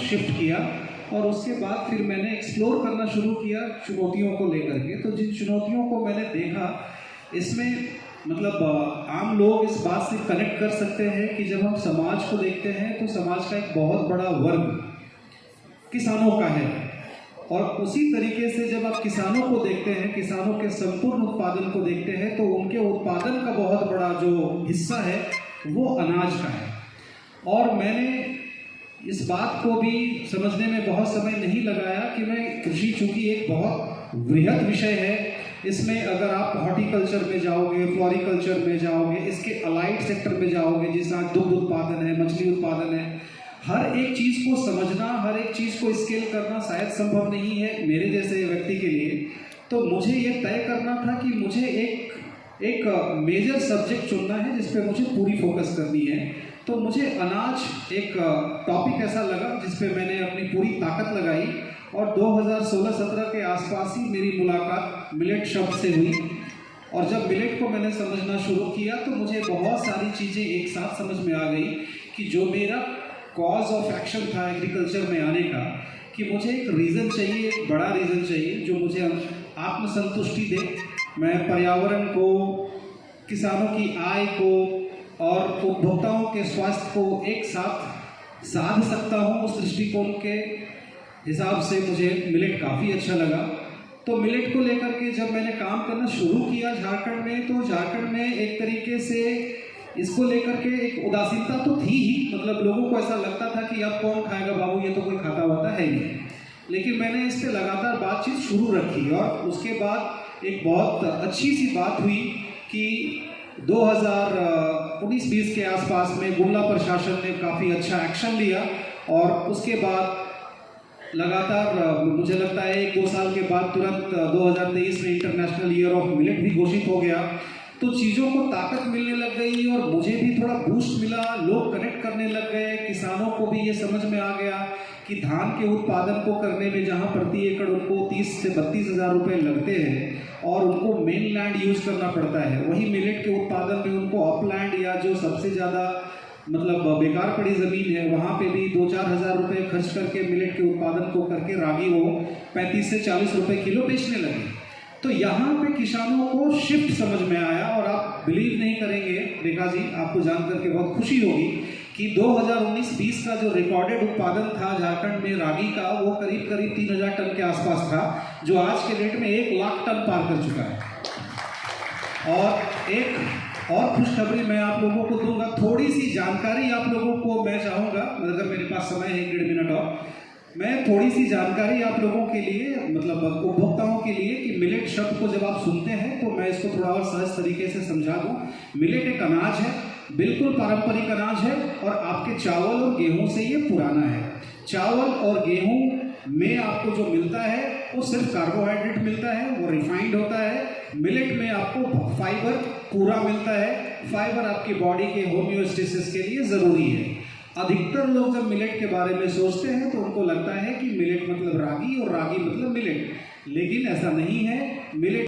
Shift किया और उसके बाद फिर मैंने एक्सप्लोर करना शुरू किया चुनौतियों को लेकर के। तो जिन चुनौतियों को मैंने देखा, इसमें मतलब आम लोग इस बात से कनेक्ट कर सकते हैं कि जब हम समाज को देखते हैं तो समाज का एक बहुत बड़ा वर्ग किसानों का है, और उसी तरीके से जब आप किसानों को देखते हैं, किसानों के संपूर्ण उत्पादन को देखते हैं, तो उनके उत्पादन का बहुत बड़ा जो हिस्सा है वो अनाज का है। और मैंने इस बात को भी समझने में बहुत समय नहीं लगाया कि मैं कृषि चूंकि एक बहुत वृहद विषय है, इसमें अगर आप हॉर्टिकल्चर में जाओगे, फ्लोरिकल्चर में जाओगे, इसके अलाइड सेक्टर में जाओगे, जिसका दुग्ध उत्पादन है, मछली उत्पादन है, हर एक चीज़ को समझना, हर एक चीज़ को स्केल करना शायद संभव नहीं है मेरे जैसे व्यक्ति के लिए। तो मुझे ये तय करना था कि मुझे एक मेजर सब्जेक्ट चुनना है जिस पे मुझे पूरी फोकस करनी है। तो मुझे अनाज एक टॉपिक ऐसा लगा जिस पे मैंने अपनी पूरी ताकत लगाई, और 2016-17 के आसपास ही मेरी मुलाकात मिलेट शब्द से हुई। और जब मिलेट को मैंने समझना शुरू किया तो मुझे बहुत सारी चीज़ें एक साथ समझ में आ गई कि जो मेरा कॉज ऑफ एक्शन था एग्रीकल्चर में आने का, कि मुझे एक रीज़न चाहिए, एक बड़ा रीज़न चाहिए जो मुझे आत्मसंतुष्टि दे। मैं पर्यावरण को, किसानों की आय को और उपभोक्ताओं के स्वास्थ्य को एक साथ साध सकता हूँ। उस दृष्टिकोण के हिसाब से मुझे मिलेट काफ़ी अच्छा लगा। तो मिलेट को लेकर के जब मैंने काम करना शुरू किया झारखंड में, तो झारखंड में एक तरीके से इसको लेकर के एक उदासीनता तो थी ही, मतलब लोगों को ऐसा लगता था कि अब कौन खाएगा बाबू, ये तो कोई खाता वाता है नहीं। लेकिन मैंने इस पर लगातार बातचीत शुरू रखी, और उसके बाद एक बहुत अच्छी सी बात हुई कि 2019-20 के आसपास में गुमला प्रशासन ने काफ़ी अच्छा एक्शन लिया, और उसके बाद लगातार मुझे लगता है 1-2 साल के बाद तुरंत 2023 में इंटरनेशनल ईयर ऑफ मिलेट भी घोषित हो गया। तो चीज़ों को ताकत मिलने लग गई और मुझे भी थोड़ा बूस्ट मिला, लोग कनेक्ट करने लग गए, किसानों को भी ये समझ में आ गया कि धान के उत्पादन को करने में जहाँ प्रति एकड़ उनको 30 से 32 हज़ार रुपये लगते हैं और उनको मेन लैंड यूज़ करना पड़ता है, वही मिलेट के उत्पादन में उनको अपलैंड या जो सबसे ज़्यादा मतलब बेकार पड़ी ज़मीन है, वहाँ पे भी 2-4 हज़ार रुपये खर्च करके मिलेट के उत्पादन को करके रागी वो 35 से 40 रुपये किलो बेचने लगे। तो यहाँ पे किसानों को शिफ्ट समझ में आया, और आप बिलीव नहीं करेंगे रेखा जी, आपको जान करके बहुत खुशी होगी कि 2019-20 का जो रिकॉर्डेड उत्पादन था झारखंड में रागी का, वो करीब 3000 टन के आसपास था, जो आज के रेट में 1 लाख टन पार कर चुका है। और एक और खुशखबरी मैं आप लोगों को दूंगा, थोड़ी सी जानकारी आप लोगों को मैं चाहूँगा, अगर मेरे पास समय है 1-1.5 मिनट और, मैं थोड़ी सी जानकारी आप लोगों के लिए, मतलब उपभोक्ताओं के लिए, कि मिलेट शब्द को जब आप सुनते हैं तो मैं इसको थोड़ा और सहज तरीके से समझा दूँ। मिलेट एक अनाज है, बिल्कुल पारंपरिक अनाज है, और आपके चावल और गेहूं से ये पुराना है। चावल और गेहूं में आपको जो मिलता है वो सिर्फ कार्बोहाइड्रेट मिलता है, वो रिफाइंड होता है। मिलेट में आपको फाइबर पूरा मिलता है। फाइबर आपकी बॉडी के होम्योस्टेसिस के लिए ज़रूरी है। अधिकतर लोग जब मिलेट के बारे में सोचते हैं तो उनको लगता है कि मिलेट मतलब रागी और रागी मतलब मिलेट, लेकिन ऐसा नहीं है। मिलेट